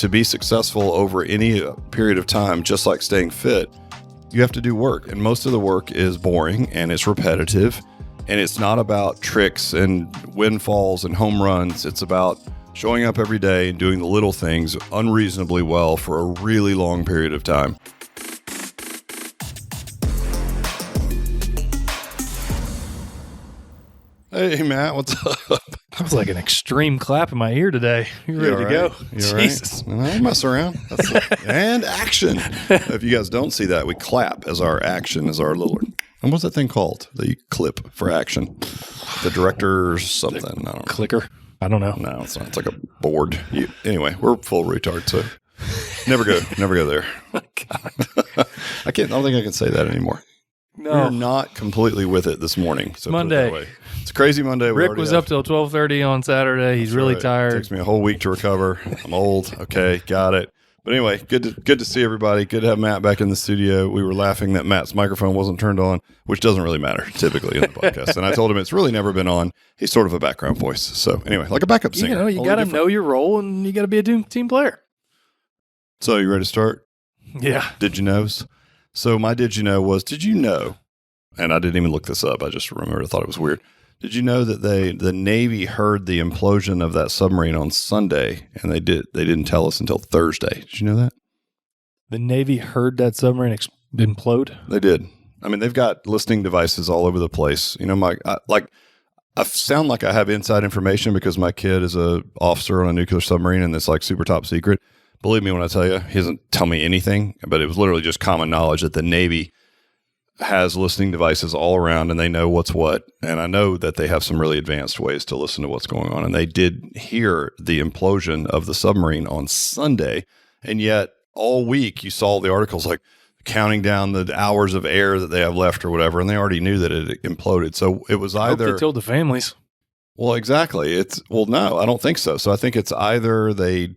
to be successful over any period of time, just like staying fit, you have to do work. And most of the work is boring and it's repetitive. And it's not about tricks and windfalls and home runs. It's about showing up every day and doing the little things unreasonably well for a really long period of time. Hey, Matt, what's up? That was like an extreme clap in my ear today. You ready to go? Jesus. Right? I mess around. And action. If you guys don't see that, we clap as our action, as our little... And what's that thing called? The clip for action. The director or something. I don't know. Clicker? I don't know. No, it's not. It's like a board. Anyway, we're full retard, so never go there. Oh, God. I don't think I can say that anymore. No. We're not completely with it this morning. So Monday. It's a crazy Monday. Rick was up till 12:30 on Saturday. He's really tired. It takes me a whole week to recover. I'm old. Okay, got it. But anyway, good to see everybody. Good to have Matt back in the studio. We were laughing that Matt's microphone wasn't turned on, which doesn't really matter typically in the podcast. And I told him it's really never been on. He's sort of a background voice. So anyway, like a backup singer. You got to know your role and you got to be a team player. So you ready to start? Yeah. Did you knows? So my did you know was, did you know, and I didn't even look this up. I just remembered. I thought it was weird. Did you know that the Navy heard the implosion of that submarine on Sunday, and they didn't tell us until Thursday? Did you know that? The Navy heard that submarine implode? They did. I mean, they've got listening devices all over the place. You know, I sound like I have inside information because my kid is a officer on a nuclear submarine, and it's like super top secret. Believe me when I tell you, he doesn't tell me anything, but it was literally just common knowledge that the Navy has listening devices all around and they know what's what. And I know that they have some really advanced ways to listen to what's going on. And they did hear the implosion of the submarine on Sunday. And yet all week you saw the articles like counting down the hours of air that they have left or whatever. And they already knew that it imploded. So it was either... I hope they told the families. Well, exactly. No, I don't think so. So I think it's either they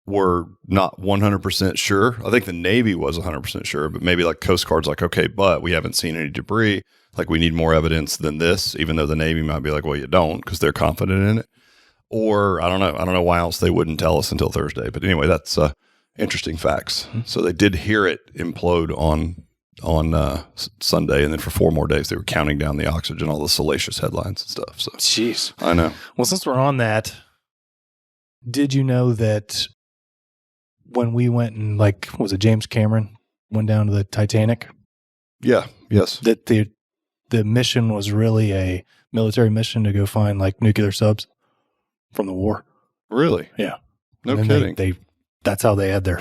were not 100% sure. I think the Navy was 100% sure, but maybe like Coast Guard's like, okay, but we haven't seen any debris. Like we need more evidence than this, even though the Navy might be like, well, you don't, because they're confident in it. Or I don't know. I don't know why else they wouldn't tell us until Thursday. But anyway, that's interesting facts. Mm-hmm. So they did hear it implode on Sunday, and then for 4 more days they were counting down the oxygen, all the salacious headlines and stuff. So jeez, I know. Well, since we're on that, did you know that when we went and was it James Cameron went down to the Titanic? Yeah. Yes. That the mission was really a military mission to go find nuclear subs from the war. Really? Yeah. No kidding. That's how they had their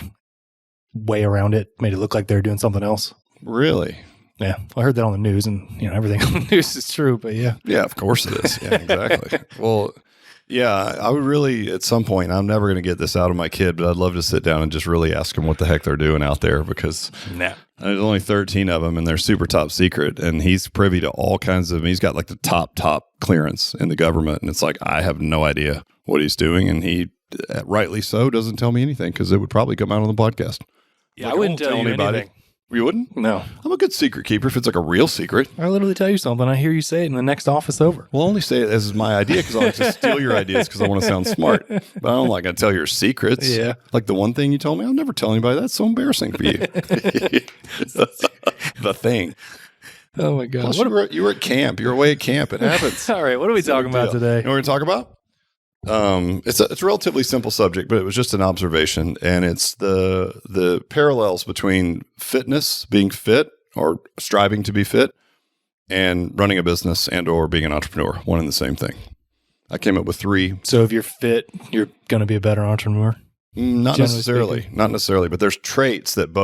way around it. Made it look like they were doing something else. Really? Yeah. I heard that on the news, and everything on the news is true. But yeah. Yeah. Of course it is. Yeah. Exactly. Well. Yeah, I would really, at some point, I'm never going to get this out of my kid, but I'd love to sit down and just really ask them what the heck they're doing out there, because there's only 13 of them and they're super top secret, and he's privy to all kinds of, he's got the top clearance in the government, and it's like, I have no idea what he's doing, and he, rightly so, doesn't tell me anything, because it would probably come out on the podcast. Yeah, I wouldn't tell you anything. You wouldn't? No. I'm a good secret keeper if it's a real secret. I literally tell you something. I hear you say it in the next office over. Well, I only say it as my idea because I like to steal your ideas because I want to sound smart. But I don't like to tell your secrets. Yeah. Like the one thing you told me, I'll never tell anybody. That's so embarrassing for you. The thing. Oh, my God. Plus, you were at camp. You were away at camp. It happens. All right. What are we talking about today? You know what we're going to talk about? It's a relatively simple subject, but it was just an observation, and it's the parallels between fitness, being fit or striving to be fit, and running a business and or being an entrepreneur. One and the same thing. I came up with 3. So if you're fit, you're going to be a better entrepreneur? Not necessarily, but there's traits that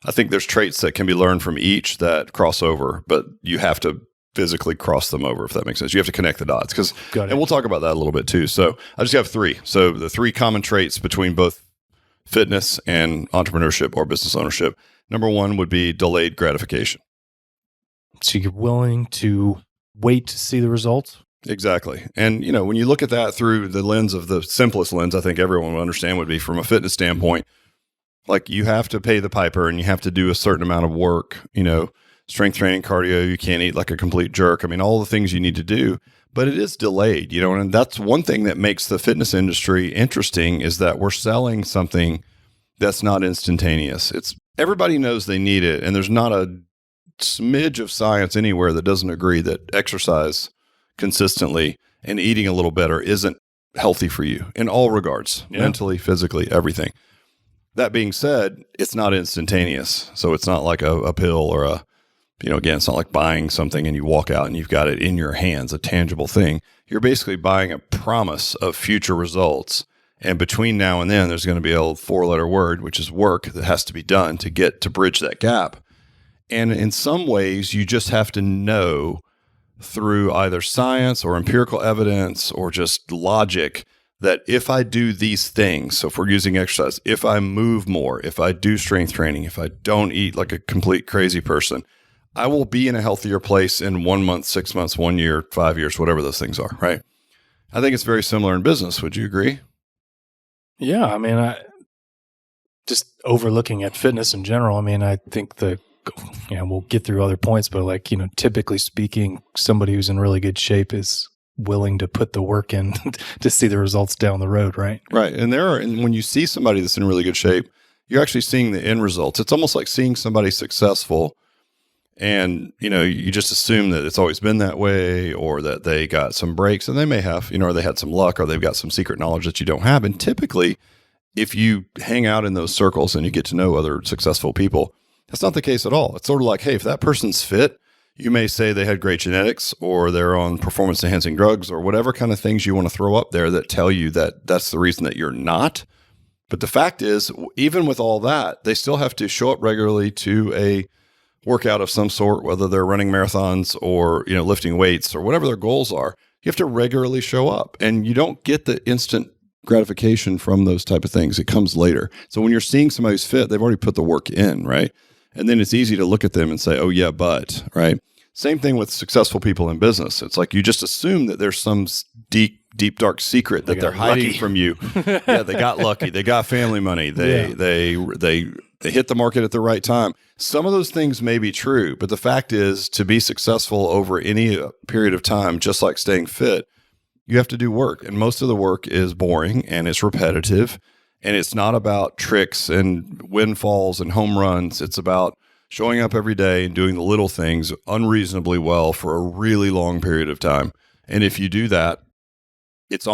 I think there's traits that can be learned from each that cross over, but you have to physically cross them over, if that makes sense. You have to connect the dots, and we'll talk about that a little bit too. So I just have 3. So the 3 common traits between both fitness and entrepreneurship or business ownership. Number 1 would be delayed gratification. So you're willing to wait to see the results? Exactly. And, when you look at that through the lens of the simplest lens, I think everyone would understand would be from a fitness standpoint, you have to pay the piper and you have to do a certain amount of work, strength training, cardio, you can't eat like a complete jerk. I mean, all the things you need to do. but it is delayed, and that's one thing that makes the fitness industry interesting is that we're selling something that's not instantaneous. Everybody knows they need it, and there's not a smidge of science anywhere that doesn't agree that exercise consistently and eating a little better isn't healthy for you in all regards, mentally, physically, everything. That being said, it's not instantaneous. So it's not like a pill or again, it's not like buying something and you walk out and you've got it in your hands, a tangible thing. You're basically buying a promise of future results. And between now and then, there's going to be a 4-letter word, which is work, that has to be done to bridge that gap. And in some ways, you just have to know through either science or empirical evidence or just logic that if I do these things, so if we're using exercise, if I move more, if I do strength training, if I don't eat like a complete crazy person, I will be in a healthier place in 1 month, 6 months, 1 year, 5 years, whatever those things are, right? I think it's very similar in business. Would you agree? Yeah. I mean, just overlooking at fitness in general, I mean, I think we'll get through other points, but typically speaking, somebody who's in really good shape is willing to put the work in to see the results down the road, right? Right. And when you see somebody that's in really good shape, you're actually seeing the end results. It's almost like seeing somebody successful and, you just assume that it's always been that way or that they got some breaks, and they may have, or they had some luck or they've got some secret knowledge that you don't have. And typically, if you hang out in those circles and you get to know other successful people, that's not the case at all. It's sort of like, hey, if that person's fit, you may say they had great genetics or they're on performance-enhancing drugs or whatever kind of things you want to throw up there that tell you that that's the reason that you're not. But the fact is, even with all that, they still have to show up regularly to a workout of some sort, whether they're running marathons or lifting weights or whatever their goals are. You have to regularly show up, and you don't get the instant gratification from those type of things. It comes later. So when you're seeing somebody who's fit, they've already put the work in, right? And then it's easy to look at them and say, oh yeah, but, right? Same thing with successful people in business. It's like you just assume that there's some deep, dark secret that they're hiding from you. Yeah, they got lucky. They got family money. They hit the market at the right time. Some of those things may be true, but the fact is, to be successful over any period of time, just like staying fit, you have to do work. And most of the work is boring and it's repetitive. And it's not about tricks and windfalls and home runs. It's about showing up every day and doing the little things unreasonably well for a really long period of time. And if you do that, it's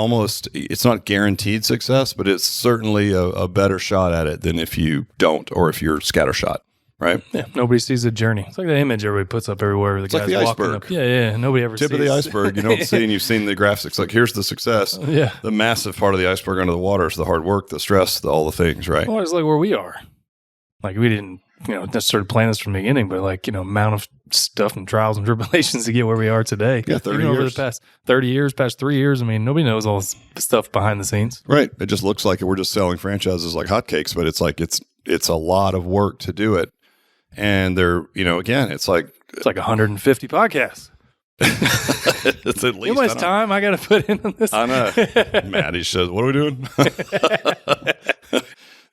not guaranteed success, but it's certainly a better shot at it than if you don't, or if you're scattershot, right? Yeah, nobody sees the journey. It's like the image everybody puts up everywhere. The it's guy's like the walking iceberg. Up. Yeah, nobody ever sees. Tip of the iceberg. You don't see, and you've seen the graphics. Like, here's the success. Yeah. The massive part of the iceberg under the water is the hard work, the stress, all the things, right? Well, it's like where we are. Like, we didn't, necessarily plan this from the beginning, but amount of stuff and trials and tribulations to get where we are today. Yeah, 30 years. Over the past 30 years, past 3 years, I mean, nobody knows all this stuff behind the scenes. Right. It just looks like we're just selling franchises like hotcakes, but it's like it's a lot of work to do it. And they're, again, it's like 150 podcasts. It's at least how much time I got to put in on this? I know. Maddie says, what are we doing?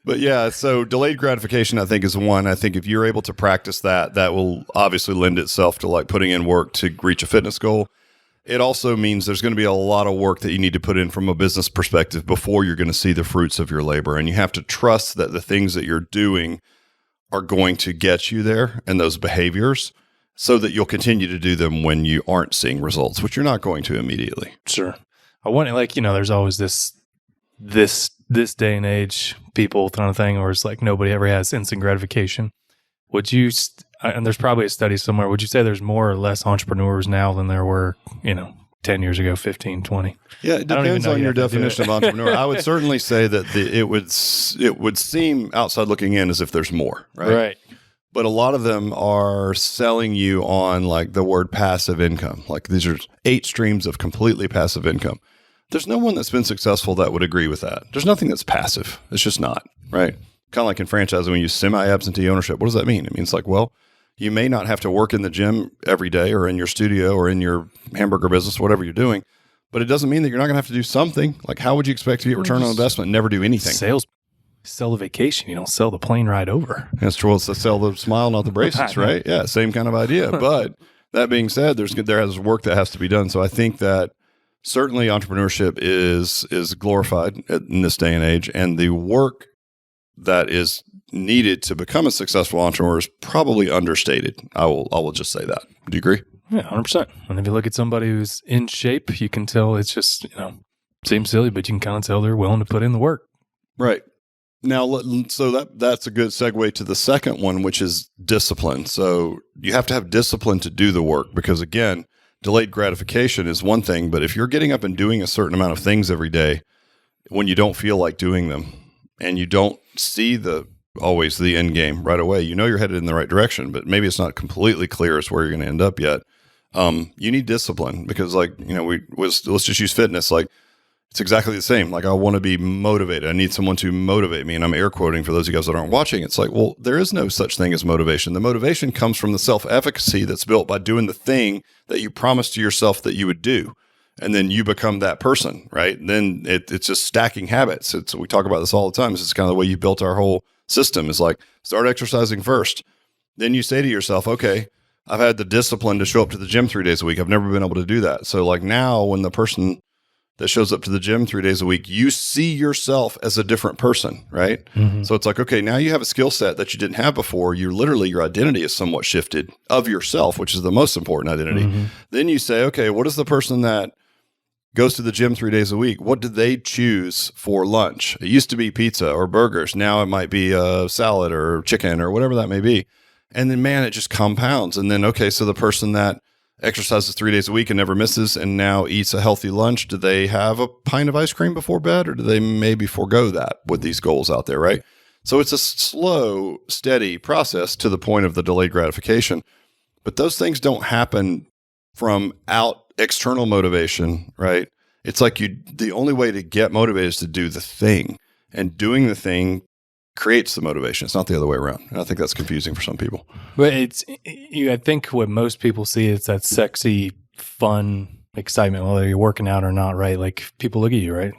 But yeah, so delayed gratification, I think, is one. I think if you're able to practice that will obviously lend itself to like putting in work to reach a fitness goal. It also means there's going to be a lot of work that you need to put in from a business perspective before you're going to see the fruits of your labor. And you have to trust that the things that you're doing are going to get you there, and those behaviors, so that you'll continue to do them when you aren't seeing results, which you're not going to immediately. Sure. I want it, there's always this day and age people kind of thing where it's like nobody ever has instant gratification. Would you, and there's probably a study somewhere, would you say there's more or less entrepreneurs now than there were, 10 years ago, 15, 20? Yeah, it depends on your definition of entrepreneur. I would certainly say that it would seem outside looking in as if there's more, right? Right. But a lot of them are selling you on like the word passive income. Like these are 8 streams of completely passive income. There's no one that's been successful that would agree with that. There's nothing that's passive. It's just not, right? Kind of like in franchising, when you use semi-absentee ownership, what does that mean? It means like, well, you may not have to work in the gym every day or in your studio or in your hamburger business, whatever you're doing, but it doesn't mean that you're not going to have to do something. Like, how would you expect to get return on investment and never do anything? Sell the vacation. You don't sell the plane ride over. That's true. It's to sell the smile, not the bracelets, right? Yeah, same kind of idea. But that being said, there has work that has to be done. So I think that certainly entrepreneurship is glorified in this day and age, and the work that is needed to become a successful entrepreneur is probably understated. I will just say that. Do you agree? Yeah, 100%. And if you look at somebody who's in shape, you can tell it's just, seems silly, but you can kind of tell they're willing to put in the work. Right. Now, so that's a good segue to the second one, which is discipline. So you have to have discipline to do the work because, again, delayed gratification is one thing, but if you're getting up and doing a certain amount of things every day when you don't feel like doing them and you don't see always the end game right away, you're headed in the right direction, but maybe it's not completely clear as where you're going to end up yet. You need discipline because let's just use fitness. Like it's exactly the same. Like I want to be motivated. I need someone to motivate me. And I'm air quoting for those of you guys that aren't watching. It's like, well, there is no such thing as motivation. The motivation comes from the self-efficacy that's built by doing the thing that you promised to yourself that you would do. And then you become that person, right? And then it's just stacking habits. We talk about this all the time. It's kind of the way you built our whole system is like start exercising first. Then you say to yourself, okay, I've had the discipline to show up to the gym 3 days a week. I've never been able to do that. So like now when the person that shows up to the gym 3 days a week, you see yourself as a different person, right? Mm-hmm. So it's like, okay, now you have a skill set that you didn't have before. Your identity is somewhat shifted of yourself, which is the most important identity. Mm-hmm. Then you say, okay, what is the person that goes to the gym 3 days a week? What did they choose for lunch? It used to be pizza or burgers. Now it might be a salad or chicken or whatever that may be. And then, man, it just compounds. And then, okay, so the person that exercises 3 days a week and never misses and now eats a healthy lunch, do they have a pint of ice cream before bed or do they maybe forego that with these goals out there, right? So it's a slow, steady process to the point of the delayed gratification. But those things don't happen from external motivation, right? It's like the only way to get motivated is to do the thing, and doing the thing creates the motivation. It's not the other way around. And I think that's confusing for some people. But I think what most people see is that sexy, fun excitement, whether you're working out or not, right? Like people look at you, right?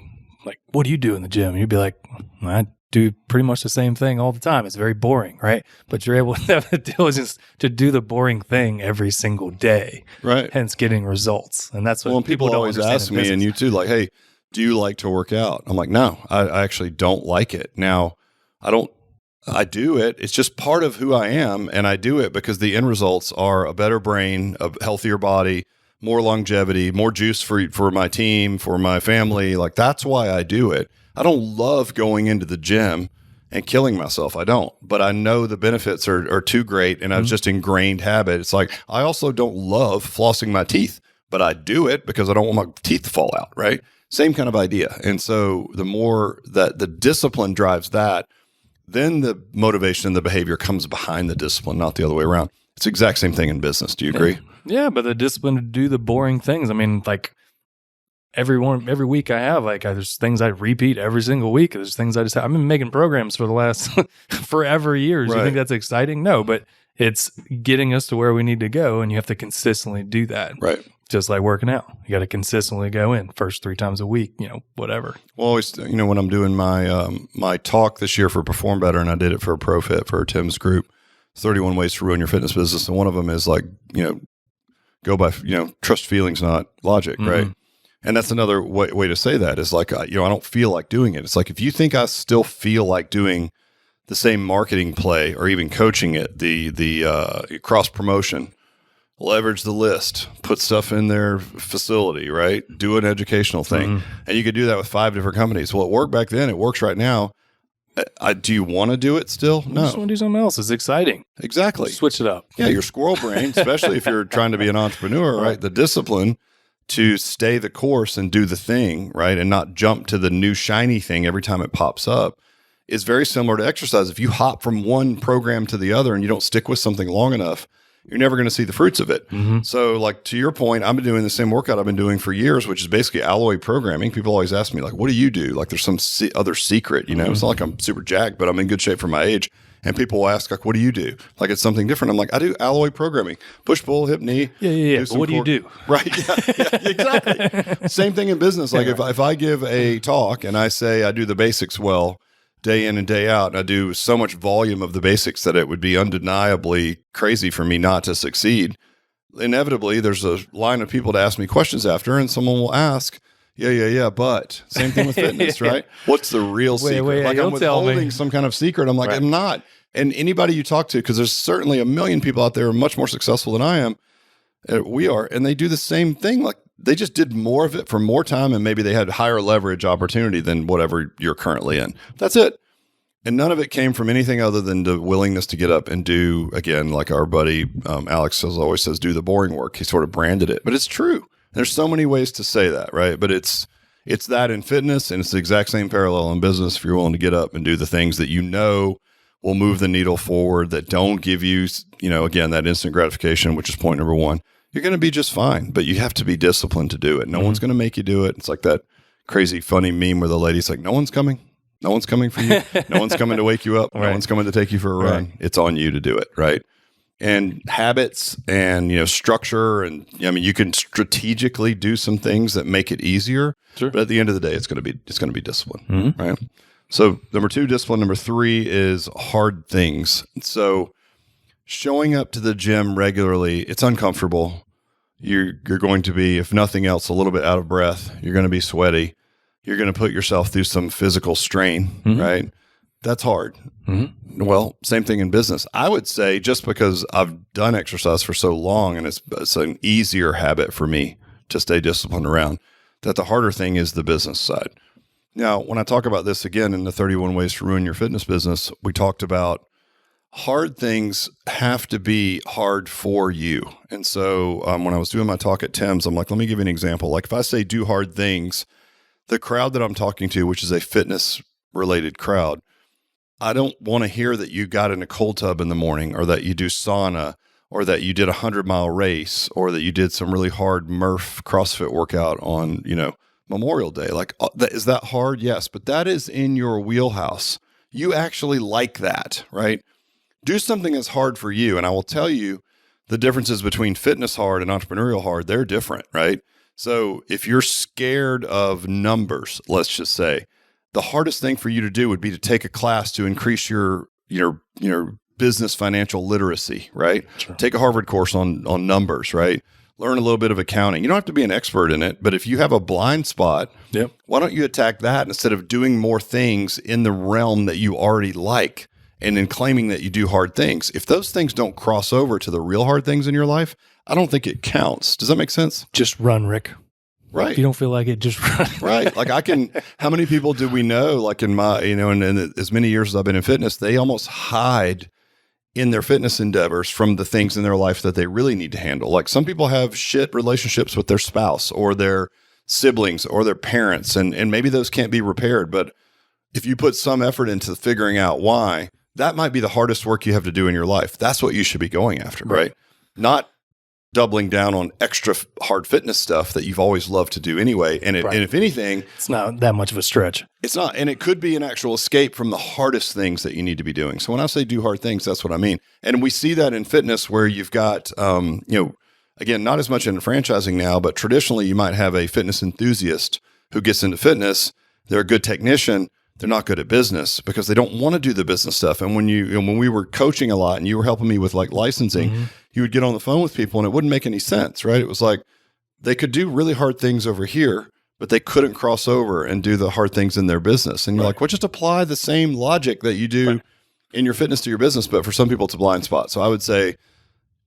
Like, what do you do in the gym? And you'd be like, I do pretty much the same thing all the time. It's very boring, right? But you're able to have the diligence to do the boring thing every single day, right? Hence getting results. And that's what and people always ask me, and you too, like, hey, do you like to work out? I'm like, no, I actually don't like it. Now, I do it. It's just part of who I am. And I do it because the end results are a better brain, a healthier body, more longevity, more juice for my team, for my family. Like that's why I do it. I don't love going into the gym and killing myself. I don't, but I know the benefits are too great. And I've just ingrained habit. It's like, I also don't love flossing my teeth, but I do it because I don't want my teeth to fall out. Right. Same kind of idea. And so the more that the discipline drives that, then the motivation and the behavior comes behind the discipline, not the other way around. It's the exact same thing in business. Do you agree? Yeah, but the discipline to do the boring things. I mean, like every week I have, like there's things I repeat every single week. There's things I just have. I've been making programs for the last forever years. Right. You think that's exciting? No, but it's getting us to where we need to go, and you have to consistently do that. Right. Just like working out, you got to consistently go in first 3 times a week, whatever. Well, always, when I'm doing my talk this year for Perform Better, and I did it for ProFit for Tim's group, 31 ways to ruin your fitness business. And one of them is like, go by, trust feelings, not logic. Mm-hmm. Right. And that's another way to say that is like, I don't feel like doing it. It's like, if you think I still feel like doing the same marketing play or even coaching it, the cross promotion, leverage the list, put stuff in their facility, right? Do an educational thing. Mm-hmm. And you could do that with 5 different companies. Well, it worked back then. It works right now. Do you want to do it still? No. I just want to do something else. It's exciting. Exactly. Switch it up. Yeah, your squirrel brain, especially if you're trying to be an entrepreneur, right? The discipline to stay the course and do the thing, right? And not jump to the new shiny thing every time it pops up is very similar to exercise. If you hop from one program to the other and you don't stick with something long enough, you're never going to see the fruits of it. Mm-hmm. So like to your point, I've been doing the same workout I've been doing for years, which is basically alloy programming. People always ask me like, what do you do? Like there's some other secret, Mm-hmm. It's not like I'm super jacked, but I'm in good shape for my age. And people will ask like, what do you do? Like it's something different. I'm like, I do alloy programming, push, pull, hip, knee. Yeah. But what do you do? Right. Yeah, exactly. Same thing in business. Like if I give a talk and I say I do the basics well, day in and day out, and I do so much volume of the basics that it would be undeniably crazy for me not to succeed, inevitably there's a line of people to ask me questions after, and someone will ask, yeah, but same thing with fitness, right? What's the real secret? Like I'm withholding some kind of secret. I'm like, I'm not. And anybody you talk to, because there's certainly a million people out there who are much more successful than I am, we are, and they do the same thing. Like they just did more of it for more time, and maybe they had higher leverage opportunity than whatever you're currently in. That's it. And none of it came from anything other than the willingness to get up and do, again, like our buddy Alex always says, do the boring work. He sort of branded it, but it's true. There's so many ways to say that, right? But it's that in fitness, and it's the exact same parallel in business. If you're willing to get up and do the things that you know will move the needle forward, that don't give you, again, that instant gratification, which is point number one, you're going to be just fine. But you have to be disciplined to do it. No one's going to make you do it. It's like that crazy, funny meme where the lady's like, no one's coming. No one's coming for you. No one's coming to wake you up. No one's coming to take you for a run. Right. It's on you to do it, right? And habits and, structure and, you can strategically do some things that make it easier. Sure. But at the end of the day, it's going to be discipline, right? So number 2, discipline. Number 3 is hard things. So showing up to the gym regularly, it's uncomfortable. You're going to be, if nothing else, a little bit out of breath. You're going to be sweaty. You're going to put yourself through some physical strain, right? That's hard. Well, same thing in business. I would say just because I've done exercise for so long and it's an easier habit for me to stay disciplined around, that the harder thing is the business side. Now, when I talk about this again in the 31 Ways to Ruin Your Fitness Business, we talked about hard things have to be hard for you. And so when I was doing my talk at Tim's, I'm like, let me give you an example. Like if I say do hard things, the crowd that I'm talking to, which is a fitness related crowd, I don't want to hear that you got in a cold tub in the morning or that you do sauna or that you did a 100-mile race or that you did some really hard Murph CrossFit workout on, Memorial Day. Like, is that hard? Yes, but that is in your wheelhouse. You actually like that, right? Do something that's hard for you. And I will tell you the differences between fitness hard and entrepreneurial hard, they're different, right? So if you're scared of numbers, let's just say, the hardest thing for you to do would be to take a class to increase your business financial literacy, right? Sure. Take a Harvard course on numbers, right? Learn a little bit of accounting. You don't have to be an expert in it, but if you have a blind spot, why don't you attack that instead of doing more things in the realm that you already like and then claiming that you do hard things? If those things don't cross over to the real hard things in your life, I don't think it counts. Does that make sense? Just run, Rick. Right. If you don't feel like it, just run. Right. Like how many people do we know, like in my, in as many years as I've been in fitness, they almost hide in their fitness endeavors from the things in their life that they really need to handle. Like some people have shit relationships with their spouse or their siblings or their parents, and maybe those can't be repaired. But if you put some effort into figuring out why, that might be the hardest work you have to do in your life. That's what you should be going after, right? Not doubling down on extra hard fitness stuff that you've always loved to do anyway. And if anything, it's not that much of a stretch. It's not. And it could be an actual escape from the hardest things that you need to be doing. So when I say do hard things, that's what I mean. And we see that in fitness where you've got, again, not as much in franchising now, but traditionally you might have a fitness enthusiast who gets into fitness. They're a good technician. They're not good at business because they don't want to do the business stuff. And when we were coaching a lot and you were helping me with like licensing, you would get on the phone with people and it wouldn't make any sense, right? It was like they could do really hard things over here, but they couldn't cross over and do the hard things in their business. And you're like, well, just apply the same logic that you do in your fitness to your business. But for some people, it's a blind spot. So I would say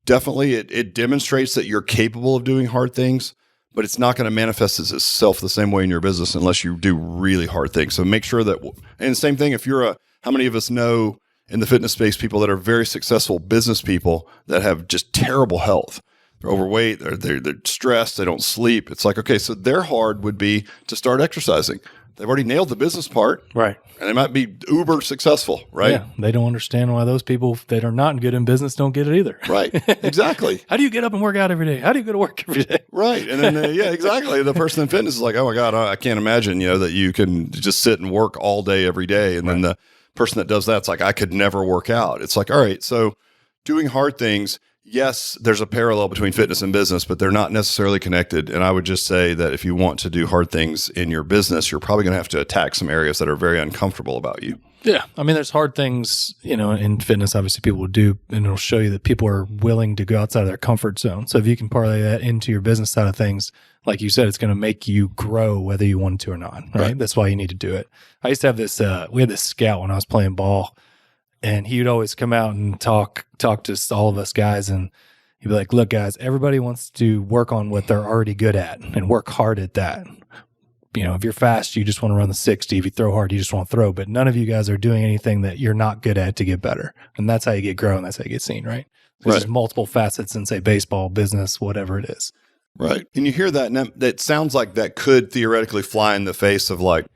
definitely it demonstrates that you're capable of doing hard things, but it's not going to manifest itself the same way in your business unless you do really hard things. So make sure that, and same thing, if you're how many of us know in the fitness space people that are very successful business people that have just terrible health? They're overweight, they're stressed, they don't sleep. It's like, okay, so their hard would be to start exercising. They've already nailed the business part. Right. And they might be uber successful, right? Yeah. They don't understand why those people that are not good in business don't get it either. Right. Exactly. How do you get up and work out every day? How do you go to work every day? Right. And then, exactly. The person in fitness is like, oh my God, I can't imagine, that you can just sit and work all day, every day. And then the person that does that's like, I could never work out. It's like, all right, so doing hard things, yes, there's a parallel between fitness and business, but they're not necessarily connected. And I would just say that if you want to do hard things in your business, you're probably going to have to attack some areas that are very uncomfortable about you. Yeah. I mean, there's hard things, in fitness, obviously people will do, and it'll show you that people are willing to go outside of their comfort zone. So if you can parlay that into your business side of things, like you said, it's going to make you grow whether you want to or not, right? That's why you need to do it. I used to have this, we had this scout when I was playing ball, and he would always come out and talk to all of us guys, and he'd be like, look, guys, everybody wants to work on what they're already good at and work hard at that. If you're fast, you just want to run the 60. If you throw hard, you just want to throw. But none of you guys are doing anything that you're not good at to get better. And that's how you get growing. That's how you get seen, right? There's multiple facets in, say, baseball, business, whatever it is. Right. And you hear that, and that sounds like that could theoretically fly in the face of, like,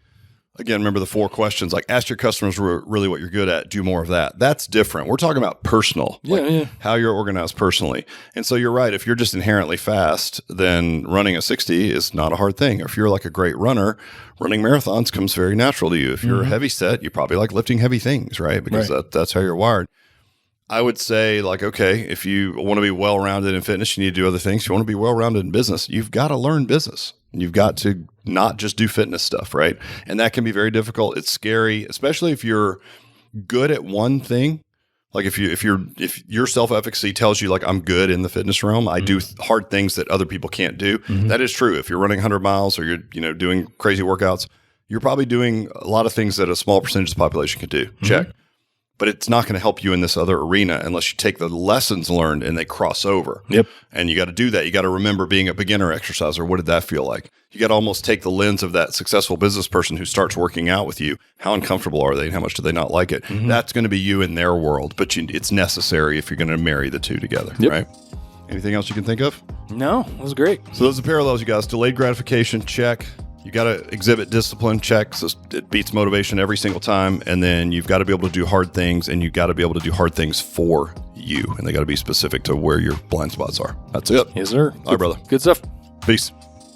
again, remember the 4 questions, like ask your customers really what you're good at, do more of that. That's different. We're talking about personal, how you're organized personally. And so you're right. If you're just inherently fast, then running a 60 is not a hard thing. If you're like a great runner, running marathons comes very natural to you. If you're heavy set, you probably like lifting heavy things, right? Because that's how you're wired. I would say, like, okay, if you want to be well-rounded in fitness, you need to do other things. If you want to be well-rounded in business, you've got to learn business. You've got to not just do fitness stuff, right? And that can be very difficult. It's scary, especially if you're good at one thing. Like if your self-efficacy tells you, like, I'm good in the fitness realm, I do hard things that other people can't do. That is true. If you're running 100 miles or you're doing crazy workouts, you're probably doing a lot of things that a small percentage of the population can do. Check. But it's not going to help you in this other arena unless you take the lessons learned and they cross over. Yep. And you got to do that. You got to remember being a beginner exerciser. What did that feel like? You got to almost take the lens of that successful business person who starts working out with you. How uncomfortable are they and how much do they not like it? That's going to be you in their world, but it's necessary if you're going to marry the two together, right? Anything else you can think of? No, that was great. So those are the parallels, you guys. Delayed gratification, check. You got to exhibit discipline, check. So it beats motivation every single time. And then you've got to be able to do hard things, and you got to be able to do hard things for you. And they got to be specific to where your blind spots are. That's it. Yes, sir. All right, brother. Good stuff. Peace.